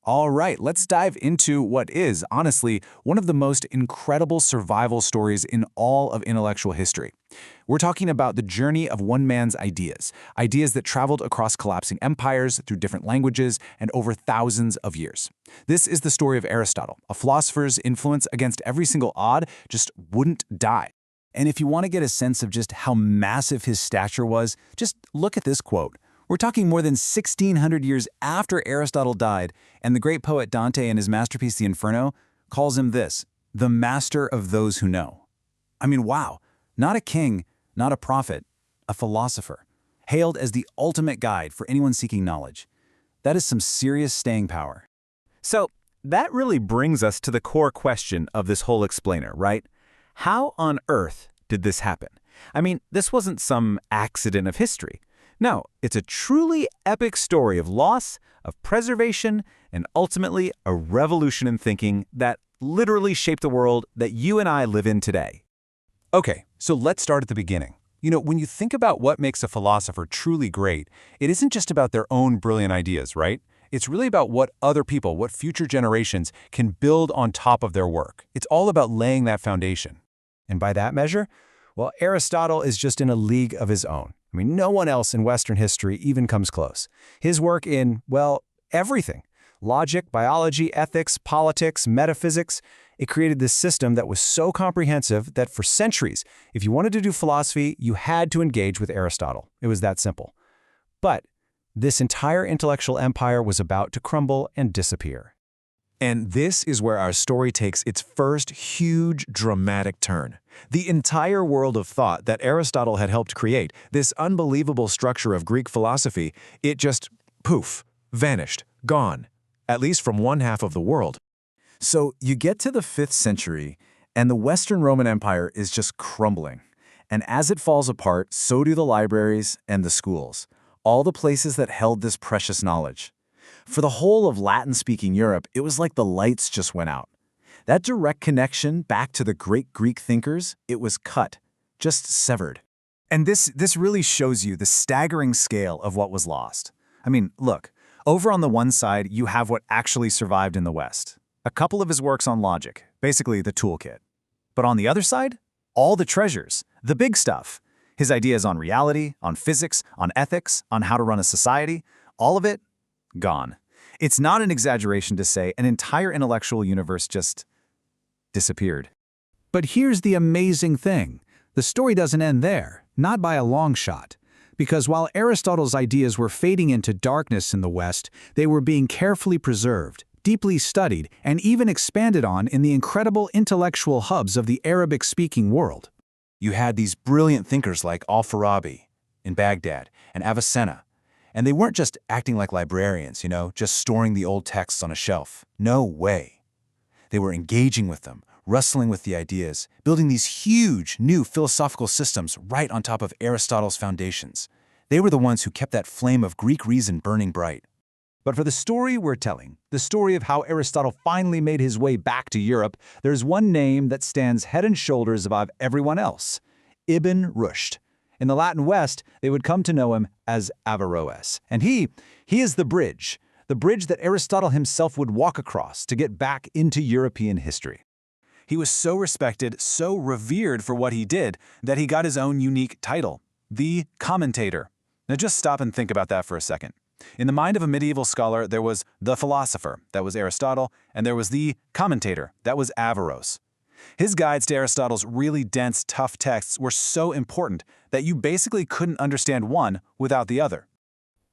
All right, let's dive into what is, honestly, one of the most incredible survival stories in all of intellectual history. We're talking about the journey of one man's ideas, ideas that traveled across collapsing empires through different languages and over thousands of years. This is the story of Aristotle, a philosopher's influence against every single odd just wouldn't die. And if you want to get a sense of just how massive his stature was, just look at this quote. We're talking more than 1,600 years after Aristotle died, and the great poet Dante in his masterpiece The Inferno calls him this, the master of those who know. I mean, wow, not a king, not a prophet, a philosopher, hailed as the ultimate guide for anyone seeking knowledge. That is some serious staying power. So that really brings us to the core question of this whole explainer, right? How on earth did this happen? I mean, this wasn't some accident of history. No, it's a truly epic story of loss, of preservation, and ultimately a revolution in thinking that literally shaped the world that you and I live in today. Okay, so let's start at the beginning. When you think about what makes a philosopher truly great, it isn't just about their own brilliant ideas, right? It's really about what other people, what future generations can build on top of their work. It's all about laying that foundation. And by that measure, well, Aristotle is just in a league of his own. I mean, no one else in Western history even comes close. His work in, well, everything. Logic, biology, ethics, politics, metaphysics. It created this system that was so comprehensive that for centuries, if you wanted to do philosophy, you had to engage with Aristotle. It was that simple. But this entire intellectual empire was about to crumble and disappear. And this is where our story takes its first huge, dramatic turn. The entire world of thought that Aristotle had helped create, this unbelievable structure of Greek philosophy, it just, poof, vanished, gone, at least from one half of the world. So you get to the 5th century, and the Western Roman Empire is just crumbling. And as it falls apart, so do the libraries and the schools, all the places that held this precious knowledge. For the whole of Latin-speaking Europe, it was like the lights just went out. That direct connection back to the great Greek thinkers, it was cut, just severed. And this really shows you the staggering scale of what was lost. I mean, look, over on the one side, you have what actually survived in the West. A couple of his works on logic, basically the toolkit. But on the other side, all the treasures, the big stuff. His ideas on reality, on physics, on ethics, on how to run a society, all of it, gone. It's not an exaggeration to say an entire intellectual universe just disappeared. But here's the amazing thing. The story doesn't end there, not by a long shot. Because while Aristotle's ideas were fading into darkness in the West, they were being carefully preserved, deeply studied, and even expanded on in the incredible intellectual hubs of the Arabic-speaking world. You had these brilliant thinkers like Al-Farabi in Baghdad and Avicenna. And they weren't just acting like librarians, just storing the old texts on a shelf. No way. They were engaging with them, wrestling with the ideas, building these huge new philosophical systems right on top of Aristotle's foundations. They were the ones who kept that flame of Greek reason burning bright. But for the story we're telling, the story of how Aristotle finally made his way back to Europe, there's one name that stands head and shoulders above everyone else: Ibn Rushd. In the Latin West, they would come to know him as Averroes. And he is the bridge that Aristotle himself would walk across to get back into European history. He was so respected, so revered for what he did, that he got his own unique title, the commentator. Now just stop and think about that for a second. In the mind of a medieval scholar, there was the philosopher, that was Aristotle, and there was the commentator, that was Averroes. His guides to Aristotle's really dense, tough texts were so important that you basically couldn't understand one without the other.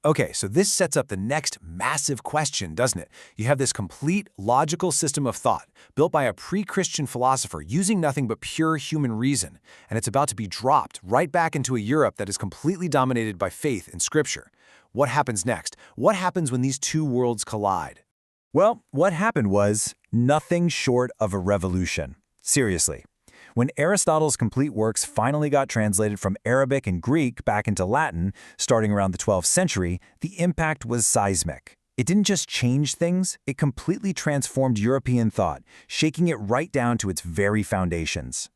Okay, so this sets up the next massive question, doesn't it? You have this complete logical system of thought built by a pre-Christian philosopher using nothing but pure human reason, and it's about to be dropped right back into a Europe that is completely dominated by faith in Scripture. What happens next? What happens when these two worlds collide? Well, what happened was nothing short of a revolution. Seriously. When Aristotle's complete works finally got translated from Arabic and Greek back into Latin, starting around the 12th century, the impact was seismic. It didn't just change things, it completely transformed European thought, shaking it right down to its very foundations.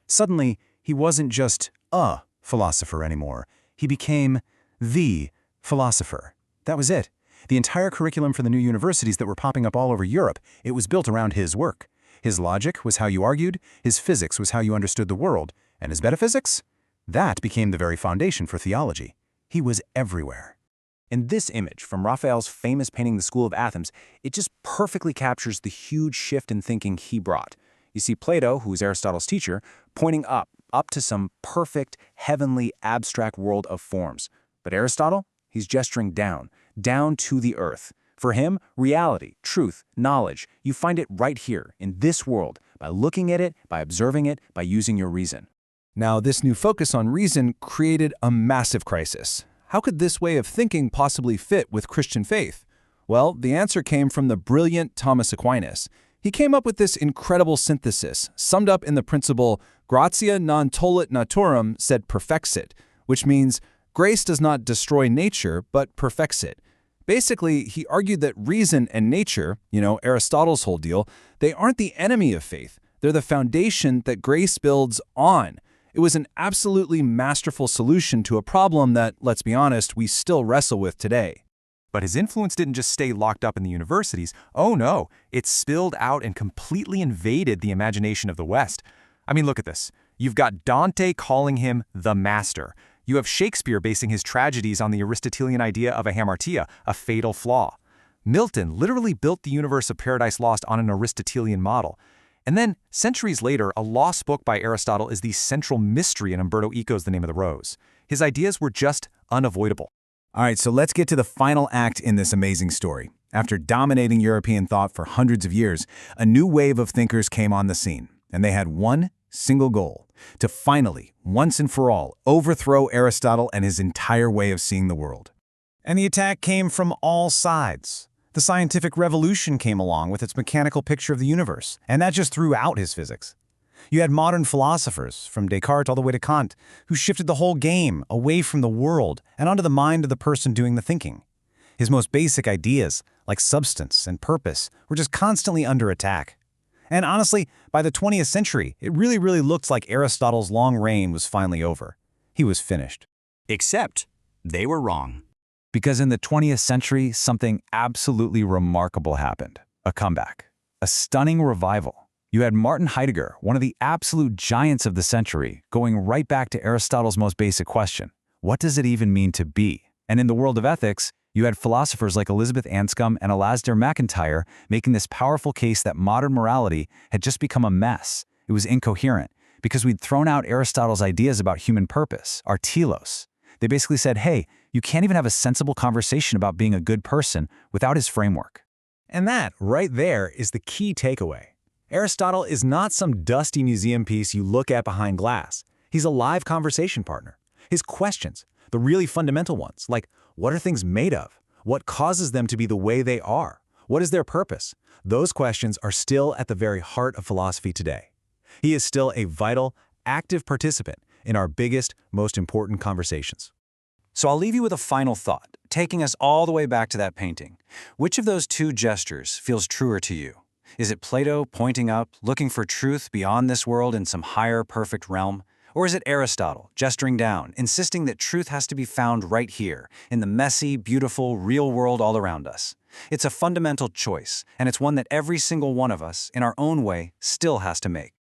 Suddenly, he wasn't just a philosopher anymore. He became the philosopher. That was it. The entire curriculum for the new universities that were popping up all over Europe, it was built around his work. His logic was how you argued, his physics was how you understood the world, and his metaphysics? That became the very foundation for theology. He was everywhere. In this image from Raphael's famous painting The School of Athens, it just perfectly captures the huge shift in thinking he brought. You see Plato, who was Aristotle's teacher, pointing up to some perfect, heavenly, abstract world of forms. But Aristotle, he's gesturing down to the earth. For him, reality, truth, knowledge, you find it right here, in this world, by looking at it, by observing it, by using your reason. Now, this new focus on reason created a massive crisis. How could this way of thinking possibly fit with Christian faith? Well, the answer came from the brilliant Thomas Aquinas. He came up with this incredible synthesis, summed up in the principle gratia non tollit naturam sed perfexit, which means grace does not destroy nature, but perfects it. Basically, he argued that reason and nature, Aristotle's whole deal, they aren't the enemy of faith. They're the foundation that grace builds on. It was an absolutely masterful solution to a problem that, let's be honest, we still wrestle with today. But his influence didn't just stay locked up in the universities. Oh no, it spilled out and completely invaded the imagination of the West. I mean, look at this. You've got Dante calling him the master. You have Shakespeare basing his tragedies on the Aristotelian idea of a hamartia, a fatal flaw. Milton literally built the universe of Paradise Lost on an Aristotelian model. And then, centuries later, a lost book by Aristotle is the central mystery in Umberto Eco's The Name of the Rose. His ideas were just unavoidable. All right, so let's get to the final act in this amazing story. After dominating European thought for hundreds of years, a new wave of thinkers came on the scene, and they had one single goal: to finally, once and for all, overthrow Aristotle and his entire way of seeing the world. And the attack came from all sides. The scientific revolution came along with its mechanical picture of the universe, and that just threw out his physics. You had modern philosophers, from Descartes all the way to Kant, who shifted the whole game away from the world and onto the mind of the person doing the thinking. His most basic ideas, like substance and purpose, were just constantly under attack. And honestly, by the 20th century, it really looked like Aristotle's long reign was finally over. He was finished. Except they were wrong. Because in the 20th century, something absolutely remarkable happened. A comeback. A stunning revival. You had Martin Heidegger, one of the absolute giants of the century, going right back to Aristotle's most basic question: what does it even mean to be? And in the world of ethics, you had philosophers like Elizabeth Anscombe and Alasdair MacIntyre making this powerful case that modern morality had just become a mess. It was incoherent, because we'd thrown out Aristotle's ideas about human purpose, our telos. They basically said, hey, you can't even have a sensible conversation about being a good person without his framework. And that, right there, is the key takeaway. Aristotle is not some dusty museum piece you look at behind glass. He's a live conversation partner. His questions, the really fundamental ones, like what are things made of? What causes them to be the way they are? What is their purpose? Those questions are still at the very heart of philosophy today. He is still a vital, active participant in our biggest, most important conversations. So I'll leave you with a final thought, taking us all the way back to that painting. Which of those two gestures feels truer to you? Is it Plato pointing up, looking for truth beyond this world in some higher, perfect realm? Or is it Aristotle, gesturing down, insisting that truth has to be found right here, in the messy, beautiful, real world all around us? It's a fundamental choice, and it's one that every single one of us, in our own way, still has to make.